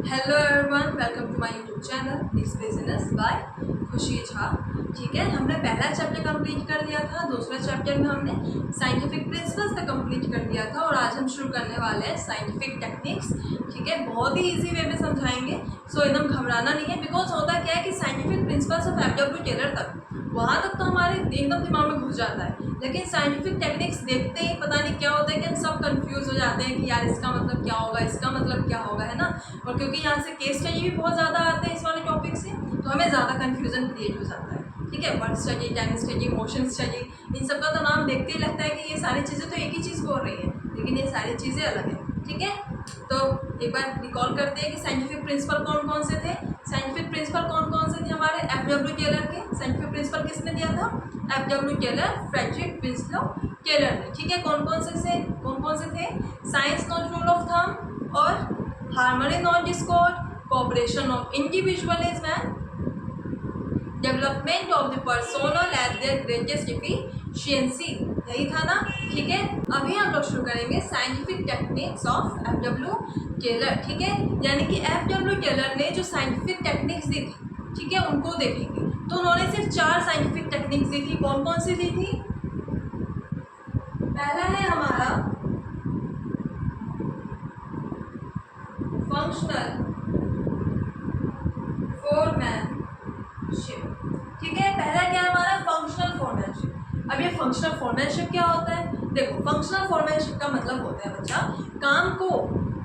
Hello everyone, welcome to my YouTube channel it's business by Khushi Jha. ठीक है, हमने पहला चैप्टर कंप्लीट कर दिया था। दूसरा चैप्टर में हमने साइंटिफिक प्रिंसिपल्स तक कंप्लीट कर दिया था और आज हम शुरू करने वाले हैं साइंटिफिक टेक्निक्स। ठीक है, बहुत ही इजी वे में समझाएंगे, सो एकदम घबराना नहीं है। बिकॉज होता क्या है कि scientific principles of F W. Taylor तक वहाँ तक तो हमारे एकदम दिमाग में घुस जाता है, लेकिन साइंटिफिक टेक्निक्स देखते ही पता नहीं क्या होता है कि हम सब कंफ्यूज हो जाते हैं कि यार इसका मतलब क्या होगा, इसका मतलब क्या होगा, है ना। और क्योंकि यहाँ से केस स्टडी भी बहुत ज़्यादा आते हैं इस वाले टॉपिक से, तो हमें ज़्यादा कन्फ्यूजन क्रिएट हो जाता है। ठीक है, word study, time study, motion study, इन सब का तो नाम देखते ही लगता है कि ये सारी चीज़ें तो एक ही चीज़ बोल रही है, लेकिन ये सारी चीज़ें अलग हैं। ठीक है, तो एक बार रिकॉल करते हैं कि साइंटिफिक प्रिंसिपल कौन कौन से थे। साइंटिफिक प्रिंसिपल कौन कौन से थे हमारे एफ.डब्ल्यू. टेलर के। साइंटिफिक प्रिंसिपल किसने दिया था? F W. Taylor, Frederick Winslow Taylor ने। ठीक है, कौन कौन से थे? Science not rule of thumb और harmony not discord, cooperation of individualism and development of the personal at their greatest efficiency। यही था ना। ठीक है, अभी हम लोग शुरू करेंगे scientific techniques of F W. Taylor. ठीक है, यानी कि एफ.डब्ल्यू. टेलर ने जो साइंटिफिक टेक्निक्स दी थी, ठीक है, उनको देखेंगे। तो उन्होंने सिर्फ 4 साइंटिफिक टेक्निक्स दी थी। कौन कौन सी दी थी? पहला है हमारा फंक्शनल फोरमैनशिप। ठीक है, पहला क्या है हमारा? Functional foremanship. अब ये फंक्शनल फोरमैनशिप क्या होता है? देखो, फंक्शनल फोरमैनशिप का मतलब होता है बच्चा, काम को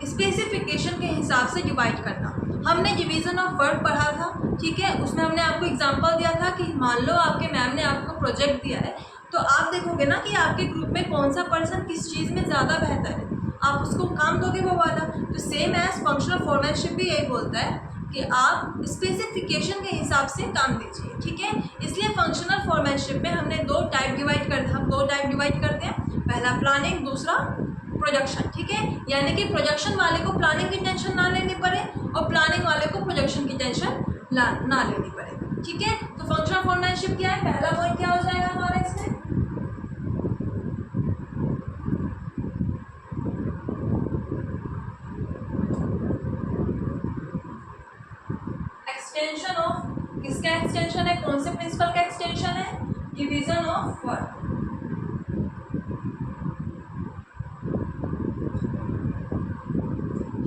स्पेसिफिकेशन के हिसाब से डिवाइड करना। हमने डिवीजन ऑफ वर्क पढ़ा था। ठीक है, उसमें हमने आपको एग्जांपल दिया था कि मान लो आपके मैम ने आपको प्रोजेक्ट दिया है, तो आप देखोगे ना कि आपके ग्रुप में कौन सा पर्सन किस चीज़ में ज़्यादा बेहतर है, आप उसको काम दोगे वो वाला। तो सेम एज फंक्शनल फोरमैनशिप भी यही बोलता है कि आप स्पेसिफिकेशन के हिसाब से काम दीजिए। ठीक है, इसलिए फंक्शनल फोरमैनशिप में हमने दो टाइप डिवाइड करते हैं। पहला प्लानिंग, दूसरा प्रोडक्शन। ठीक है, यानी कि प्रोडक्शन वाले को प्लानिंग की टेंशन ना लेनी पड़े और प्लानिंग वाले को प्रोडक्शन की टेंशन ना लेनी पड़े। ठीक है, तो फंक्शनल फोरमैनशिप क्या है? पहला पॉइंट क्या हो जाएगा हमारा इसमें? एक्सटेंशन ऑफ, किसका एक्सटेंशन है? कौन से प्रिंसिपल का एक्सटेंशन है? Division of work.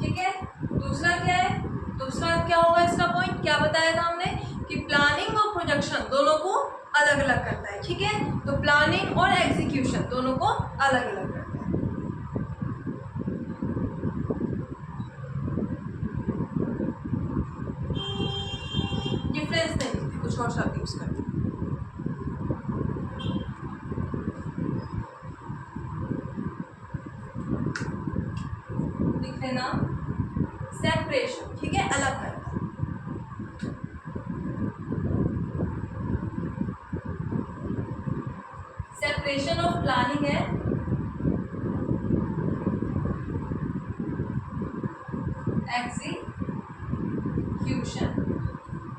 ठीक है, दूसरा क्या है? दूसरा क्या होगा इसका पॉइंट? क्या बताया था हमने कि प्लानिंग और प्रोडक्शन दोनों को अलग अलग करता है। ठीक है, तो प्लानिंग और एग्जीक्यूशन दोनों को अलग अलग करता है। डिफरेंस नहीं दिखती, कुछ और शब्द यूज करते हैं। लिख लेना सेपरेशन। ठीक है, अलग करना। सेपरेशन ऑफ प्लानिंग है एग्जीक्यूशन।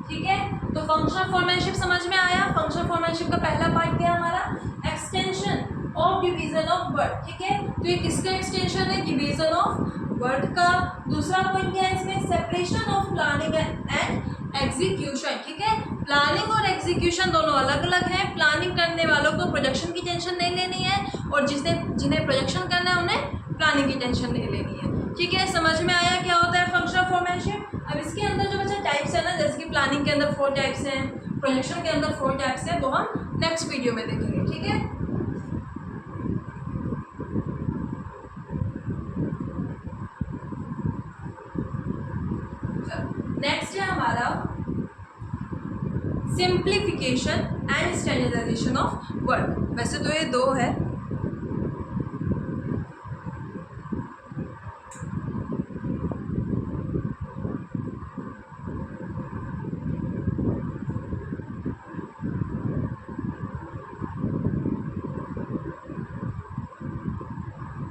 ठीक है, तो फंक्शनल फोरमैनशिप समझ में आया। फंक्शनल फोरमैनशिप का पहला पार्ट क्या है हमारा? Extension of division of work. ठीक है, तो ये किसका एक्सटेंशन है? डिवीजन ऑफ वर्क का। दूसरा पॉइंट क्या है इसमें? Separation of planning and execution. ठीक है, प्लानिंग और एग्जीक्यूशन दोनों अलग अलग हैं। प्लानिंग करने वालों को प्रोडक्शन की टेंशन नहीं लेनी है और जिन्हें प्रोडक्शन करना है उन्हें प्लानिंग की टेंशन नहीं लेनी है। ठीक है, समझ में आया क्या होता है फंक्शनल फोरमैनशिप? अब इसके अंदर जो बच्चा टाइप्स है ना, जैसे कि प्लानिंग के अंदर 4 टाइप्स हैं, प्रोडक्शन के अंदर 4 टाइप्स हैं, वो हम नेक्स्ट वीडियो में देखेंगे। ठीक है, नेक्स्ट है हमारा simplification and standardisation of work. वैसे तो ये 2 है।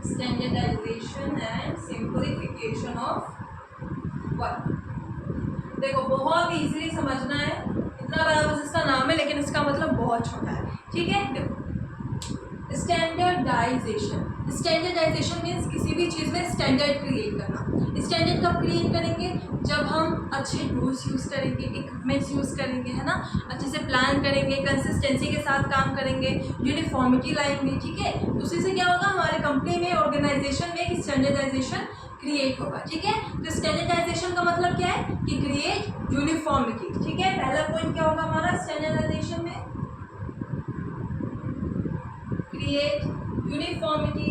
Standardisation and simplification of work. देखो, बहुत इजीली समझना है। इतना बड़ा बस इसका नाम है, लेकिन इसका मतलब बहुत छोटा है। ठीक है, देखो, स्टैंडर्डाइजेशन। स्टैंडर्डाइजेशन मीन्स किसी भी चीज़ में स्टैंडर्ड क्रिएट करना। स्टैंडर्ड कब क्रिएट करेंगे? जब हम अच्छे टूल्स यूज़ करेंगे, इक्विपमेंट्स यूज़ करेंगे, है ना, अच्छे से प्लान करेंगे, कंसिस्टेंसी के साथ काम करेंगे, यूनिफॉर्मिटी लाएंगे, ठीक है, तो उसी से क्या होगा, हमारे कंपनी में, ऑर्गेनाइजेशन में एक स्टैंडर्डाइजेशन क्रिएट होगा, ठीक है। तो स्टैंडर्डाइजेशन का मतलब क्या है कि क्रिएट यूनिफॉर्मिटी, ठीक है। पहला पॉइंट क्या होगा हमारा स्टैंडर्डाइजेशन में, क्रिएट यूनिफॉर्मिटी,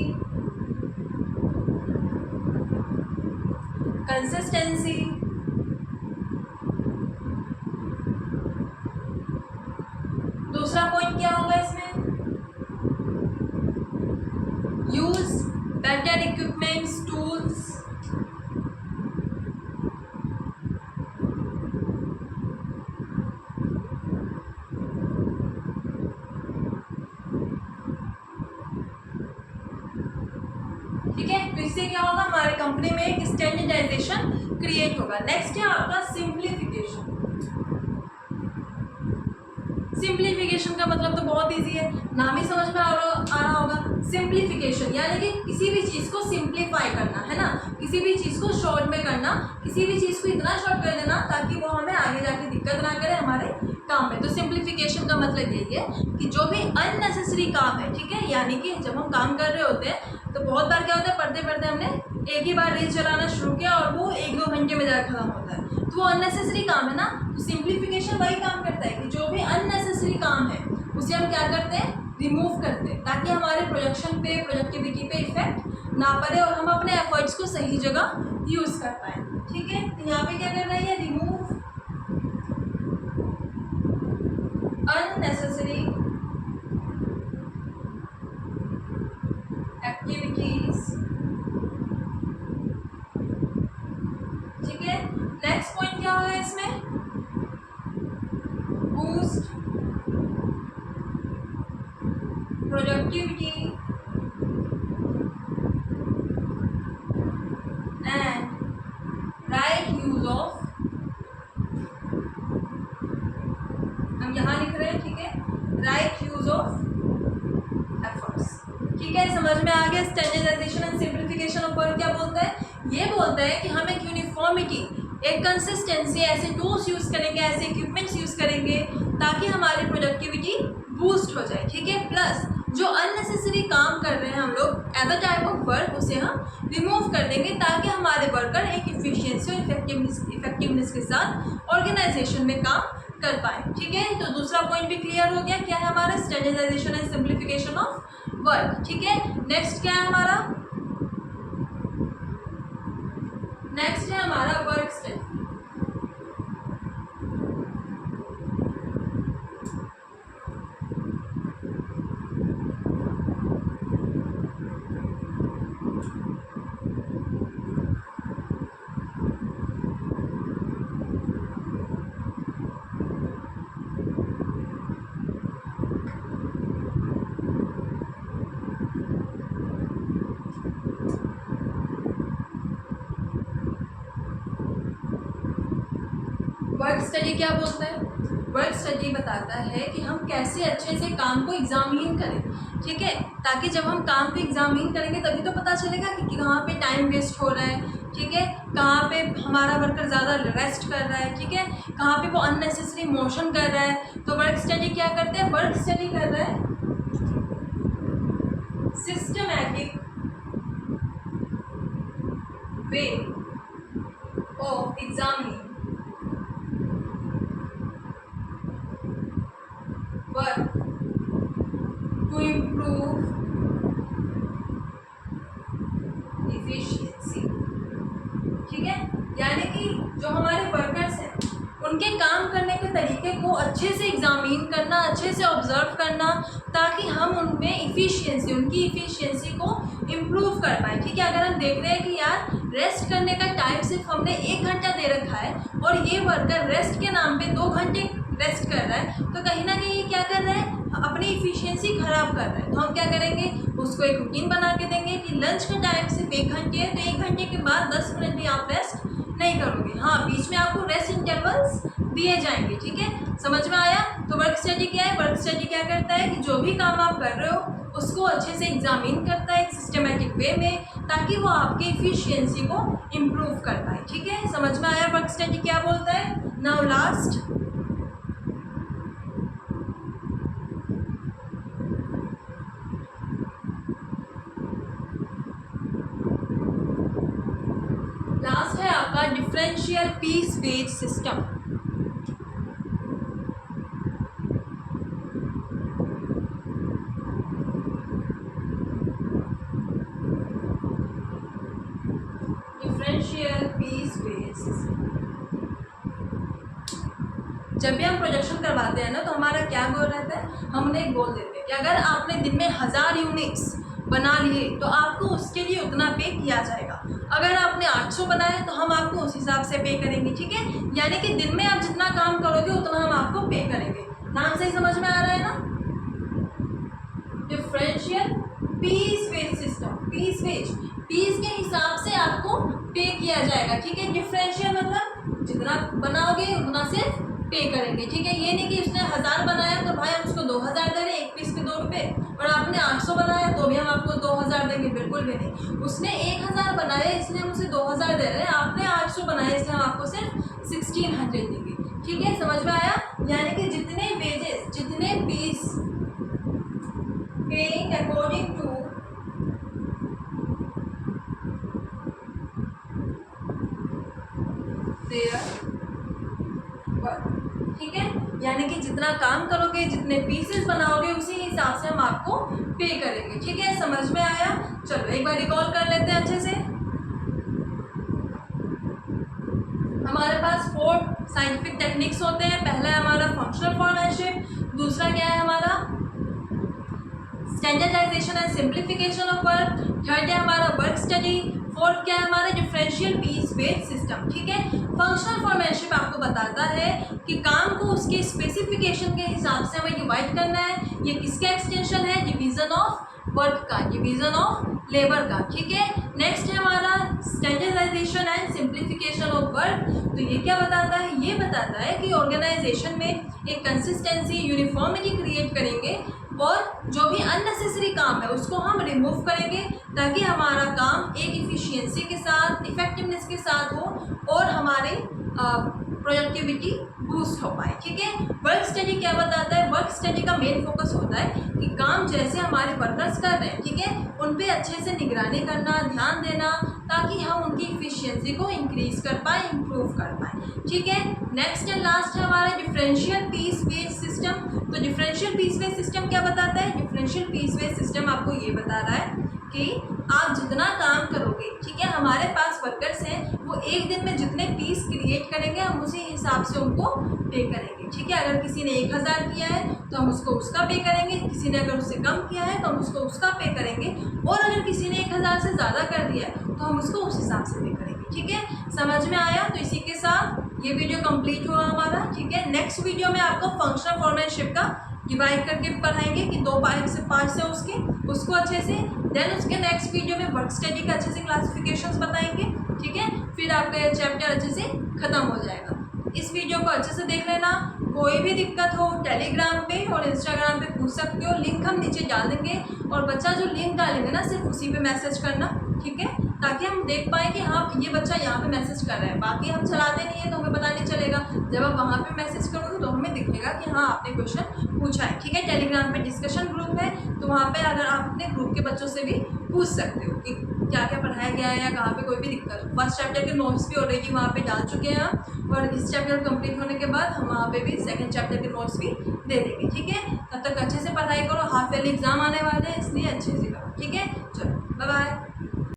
कंसिस्टेंसी, दूसरा पॉइंट क्या होगा इसमें, यूज बेटर इक्विपमेंट्स, टूल्स, ठीक है। तो इससे क्या होगा, हमारे कंपनी में एक स्टैंडर्डाइजेशन क्रिएट होगा। नेक्स्ट है आपका सिंप्लीफिकेशन। सिंप्लीफिकेशन का मतलब तो बहुत इजी है, नाम ही समझ में आ रहा होगा। सिंप्लीफिकेशन यानी कि किसी भी चीज़ को सिंप्लीफाई करना, है ना, किसी भी चीज़ को शॉर्ट में करना, किसी भी चीज़ को इतना शॉर्ट कर देना ताकि वो हमें आगे जाके दिक्कत ना करे हमारे काम में। तो सिंप्लीफिकेशन का मतलब यही है कि जो भी अननेसेसरी काम है, ठीक है, यानी कि जब हम काम कर रहे होते हैं तो बहुत बार क्या होता है, पढ़ते पढ़ते हमने एक ही बार रील चलाना शुरू किया और वो 1-2 घंटे में जाकर खत्म होता है, तो वो अननेसेसरी काम है ना। तो सिंप्लीफिकेशन वही काम करता है कि जो भी अननेसेसरी काम है उसे हम क्या करते हैं, रिमूव करते हैं, ताकि हमारे प्रोडक्शन पे, प्रोडक्टिविटी पे इफेक्ट ना पड़े और हम अपने एफर्ट्स को सही जगह यूज़ कर पाएँ, ठीक है। तो यहाँ पे क्या कर रही है, रिमूव unnecessary activities, ठीक है। नेक्स्ट पॉइंट क्या होगा इसमें, boost productivity and right use of, हम यहाँ लिख रहे हैं, ठीक है, राइट यूज ऑफ एफर्ट्स, ठीक है। समझ में आ गया स्टैंडर्डाइजेशन एंड सिंप्लीफिकेशन ऊपर क्या बोलता है, ये बोलता है कि हम एक यूनिफॉर्मिटी, एक कंसिस्टेंसी, ऐसे टूल्स यूज़ करेंगे, ऐसे इक्विपमेंट्स यूज़ करेंगे ताकि हमारी प्रोडक्टिविटी बूस्ट हो जाए, ठीक है। प्लस जो अननेसेसरी काम कर रहे हैं हम लोग as a type of work, उसे हम रिमूव कर देंगे ताकि हमारे वर्कर एक इफिशियंसी और इफेक्टिवनेस के साथ ऑर्गेनाइजेशन में काम कर पाए, ठीक है। तो दूसरा पॉइंट भी क्लियर हो गया, क्या है हमारा, standardisation and simplification of work, ठीक है। नेक्स्ट क्या है हमारा, नेक्स्ट है हमारा वर्क स्टाइल। वर्क स्टडी क्या बोलता है, वर्क स्टडी बताता है कि हम कैसे अच्छे से काम को एग्जामिन करें, ठीक है, ताकि जब हम काम को एग्जामिन करेंगे तभी तो पता चलेगा कि कहाँ पे टाइम वेस्ट हो रहा है, ठीक है, कहाँ पे हमारा वर्कर ज़्यादा रेस्ट कर रहा है, ठीक है, कहाँ पे वो अननेसेसरी मोशन कर रहा है। तो वर्क स्टडी क्या करते हैं, वर्क स्टडी कर रहा है systematic way of examining work to improve efficiency, ठीक है, यानी कि जो हमारे वर्कर्स हैं उनके काम करने के तरीके को अच्छे से एग्जामिन करना, अच्छे से ऑब्जर्व करना, ताकि हम उनमें इफ़िशियंसी, उनकी इफ़िशियंसी को इम्प्रूव कर पाएँ, ठीक है। अगर हम देख रहे हैं कि यार रेस्ट करने का टाइम सिर्फ हमने 1 घंटा दे रखा है और ये वर्कर रेस्ट के नाम पे 2 घंटे रेस्ट कर रहा है, तो कहीं ना कहीं ये क्या कर रहा है, अपनी इफ़िशियंसी ख़राब कर रहा है। तो हम क्या करेंगे, उसको एक रूटीन बना के देंगे कि लंच का टाइम सिर्फ 1 घंटे है, तो 1 घंटे के बाद 10 मिनट भी आप रेस्ट नहीं करोगे, हाँ बीच में आपको रेस्ट इंटरवल्स दिए जाएंगे, ठीक है। समझ में आया। तो वर्क स्टडी क्या है, वर्क स्टडी क्या करता है कि जो भी काम आप कर रहे हो उसको अच्छे से एग्जामिन करता है एक सिस्टमेटिक वे में, ताकि वो आपकी इफिशियंसी को इम्प्रूव कर पाए। ठीक है, समझ में आया वर्क स्टडी क्या बोलता है। नाउ लास्ट है आपका differential piece wage system. Differential piece wage system, जब भी हम प्रोजेक्शन करवाते हैं ना तो हमारा क्या गोल रहता है, हम उन्हें एक गोल देते हैं कि अगर आपने दिन में 1000 यूनिट्स बना लिए तो आपको उसके लिए उतना पे किया जाएगा। अगर आपने 800 बनाए तो हम आपको उस हिसाब से पे करेंगे। ठीक है, यानी कि दिन में आप जितना काम करोगे उतना हम आपको पे करेंगे। नाम से ही समझ में आ रहा है ना, differential piece wage system. Piece wage, piece के हिसाब से आपको पे किया जाएगा। ठीक है, डिफरेंशियल मतलब जितना बनाओगे उतना सिर्फ पे करेंगे। ठीक है, ये नहीं कि उसने 1000 बनाया तो भाई हम उसको 2000 दे रहे हैं, एक पीस के 2 रुपये, और आपने 800 बनाया तो भी हम आपको 2000 देंगे, बिल्कुल भी नहीं। उसने 1000 बनाया इसलिए हम उसे 2000 दे रहे हैं, आपने 800 बनाया इसलिए हम आपको सिर्फ 1600 देंगे। ठीक है, समझ में आया। यानी कि जितने वेजेस, जितने piece paying according to their work. ठीक है, यानी कि जितना काम करोगे, जितने पीसेस बनाओगे, उसी हिसाब से हम आपको पे करेंगे। ठीक है, समझ में आया। चलो एक बार रिकॉल कर लेते हैं अच्छे से। हमारे पास 4 साइंटिफिक टेक्निक्स होते हैं। पहला है हमारा फंक्शनल फॉर्मेटशिप, दूसरा क्या है हमारा standardisation and simplification of work, third है हमारा वर्क स्टडी, फोर्थ क्या है हमारा डिफरेंशियल पीस वेज सिस्टम। ठीक है, फंक्शनल फॉर्मेटशिप आपको बताता है कि काम को उसके स्पेसिफिकेशन के हिसाब से हमें डिवाइड करना है। ये किसका एक्सटेंशन है, डिवीजन ऑफ वर्क का, डिवीजन ऑफ लेबर का। ठीक है, नेक्स्ट है हमारा standardisation and simplification of work. तो ये क्या बताता है, ये बताता है कि ऑर्गेनाइजेशन में एक कंसिस्टेंसी, यूनिफॉर्मिटी क्रिएट करेंगे और जो भी अननेसेसरी काम है उसको हम रिमूव करेंगे, ताकि हमारा काम एक इफिशियंसी के साथ, इफेक्टिवनेस के साथ हो और हमारे प्रोडक्टिविटी बूस्ट हो पाए। ठीक है, वर्क स्टडी क्या बताता है, वर्क स्टडी का मेन फोकस होता है कि काम जैसे हमारे वर्कर्स कर रहे हैं, ठीक है, उन पे अच्छे से निगरानी करना, ध्यान देना, ताकि हम उनकी इफिशियंसी को इंक्रीज कर पाए, इम्प्रूव कर पाए। ठीक है, नेक्स्ट एंड लास्ट है हमारा डिफरेंशियल पीस वेज सिस्टम। तो डिफरेंशियल पीस वेज सिस्टम क्या बताता है, डिफरेंशियल पीस वेज सिस्टम आपको ये बता रहा है कि आप जितना काम करोगे, ठीक है, हमारे पास वर्कर्स हैं, वो एक दिन में जितने पीस क्रिएट करेंगे हम उसी हिसाब से उनको पे करेंगे। ठीक है, अगर किसी ने 1000 किया है तो हम उसको उसका पे करेंगे, किसी ने अगर उससे कम किया है तो हम उसको उसका पे करेंगे, और अगर किसी ने 1000 से ज़्यादा कर दिया है तो हम उसको उस हिसाब से पे करेंगे। ठीक है, समझ में आया। तो इसी के साथ ये वीडियो कंप्लीट हुआ हमारा। ठीक है, नेक्स्ट वीडियो में आपको फंक्शनल फॉर्मेटशिप का डिवाइड करके पढ़ाएंगे कि 2 पार्ट से उसको अच्छे से। देन उसके नेक्स्ट वीडियो में वर्क स्टडी का अच्छे से क्लासिफिकेशंस बताएंगे। ठीक है, फिर आपका ये चैप्टर अच्छे से ख़त्म हो जाएगा। इस वीडियो को अच्छे से देख लेना। कोई भी दिक्कत हो टेलीग्राम पे और इंस्टाग्राम पे पूछ सकते हो, लिंक हम नीचे डाल देंगे, और बच्चा जो लिंक डालेंगे ना सिर्फ उसी पे मैसेज करना। ठीक है, ताकि हम देख पाए कि हाँ ये बच्चा यहाँ पे मैसेज कर रहा है। बाकी हम चलाते नहीं है तो हमें पता नहीं चलेगा। जब आप वहाँ पे मैसेज करोगे तो हमें दिखेगा कि हाँ आपने क्वेश्चन पूछा है। ठीक है, टेलीग्राम पे डिस्कशन ग्रुप है, तो वहाँ पे अगर आप अपने ग्रुप के बच्चों से भी पूछ सकते हो कि क्या क्या पढ़ाया गया है या कहाँ पे कोई भी दिक्कत हो। फर्स्ट चैप्टर के नोट्स भी ऑलरेडी वहाँ पे डाल चुके हैं हम, और इस चैप्टर कंप्लीट होने के बाद हम वहाँ पे भी सेकंड चैप्टर के नोट्स भी दे देंगे। ठीक है, तब तक अच्छे से पढ़ाई करो। हाफ ईयरली एग्जाम आने वाले हैं,